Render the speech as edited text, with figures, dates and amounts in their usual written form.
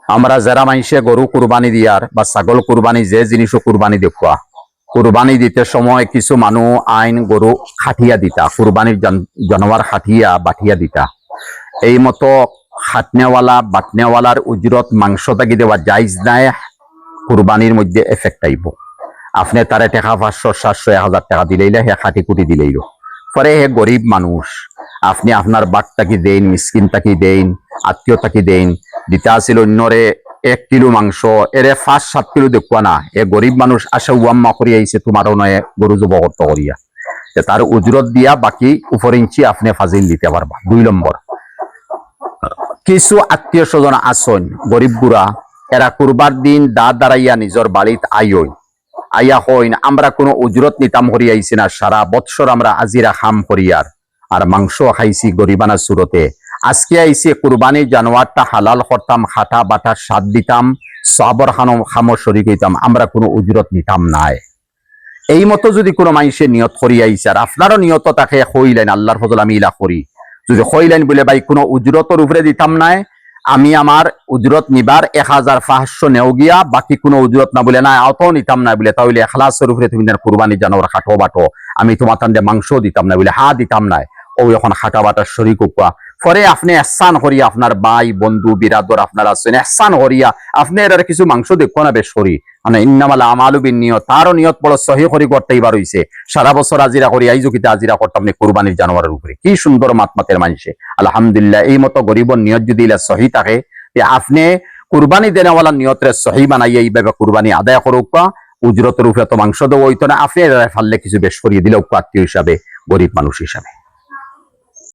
আমরা যারা মানুষে গরু কুরবানি দিয়ার বা ছাগল কুরবানি যে জিনিসও কুরবানি দেখুয়া কুরবানি দিতে সময় কিছু মানুষ আইন গরু খাটিয়া দিতা কুরবানির জানোয়ার খাটিয়া বাঠিয়া দিতা এই মতো খাটনেওয়ালা বাটনেওয়ালার উজরত মাংস থাকি দেওয়া জাইজ নাই কুরবানির মধ্যে এফেক্ট আইব আপনি তারে টাকা 500 700 1000 টাকা দিলেইলে হে খাটি কুটি দিলেইল পরে হে গরিব মানুষ আপনি আপনার বাটটাকি দেন মিসকিন তাকি দেন আত্মীয় তাকি দেন দিতে আসিল অন্যরে 1 কিলো মাংস এরে 5-7 কিলো দেখুয়া না এ গরিব মানুষ আসে উয়াম্মা করি আইছে তোমারও নয় গরু জব করতে করিয়া তার উজরত দিয়া বাকি উপর ইঞ্চি আপনি ফাজিল দিতে পারবা 2 নম্বর কিছু আত্মীয় স্বজন আসন গরিব বুড়া এরা কুরবার দিন দাঁড়াইয়া নিজের বাড়িতে আইয়া হইন আমরা কোনো উজরত নিতাম করি আইছি না সারা বৎসর আমরা আজিরা খাম করিয়ার আর মাংস খাইছি গরিবানা সুরতে আজকে আইসি কুরবানি জানোয়ারটা হালাল করতাম খাটা বাটা স্বাদ দিতাম সাবর খামো শরিক হইতাম আমরা কোনো উজরত নিতাম নাই এই মতো যদি কোনো মানুষের নিয়ত করি আইছে আর আপনারও নিয়ত তাকে হইলেন আল্লাহর ফজল আমি ইলা করি যদি হইলেন বলে ভাই কোনো উজরতর উপরে দিতাম নাই আমি আমার উজরত নিবার 1500 নেও গিয়া বাকি কোনো উজরত না বলে না অতও নিতাম না বলে তাহলে এখলাসের উপরে তুমি কুরবানি জানোয়ার খাটো বাটো আমি তোমার তান মাংস দিতাম না বলে দিতাম না ও এখন খাটা বাটার শরীক কুয়া পরে আপনি এহসান করিয়া আপনার ভাই বন্ধু বিরাদর আপনারা আছেন এহসান করিয়া আপনি এর কিছু মাংস দেখো না বেশ করি মানে ইন্নামাল আমালু বিন্নিয়ত তারও নিয়ত বড় সহি করি করতেই বার হইছে সারা বছর আজিরা করি আইজকিতে আজিরা করতাম কুরবানির জানোয়ারের উপরে কি সুন্দর মাতমাতের মানুষে আলহামদুলিল্লাহ এই মতো গরিবর নিয়ত যদি ইলা সহি থাকে আপনি কুরবানি দেনেওয়ালা নিয়তরে সহি বানাইয়া এইভাবে কুরবানি আদায় করুক উজরতের উপরে তো মাংস দেওয়া হইতো না আপনি ফাললে কিছু বেশ করিয়ে দিলেও আত্মীয় হিসাবে গরিব মানুষ হিসাবে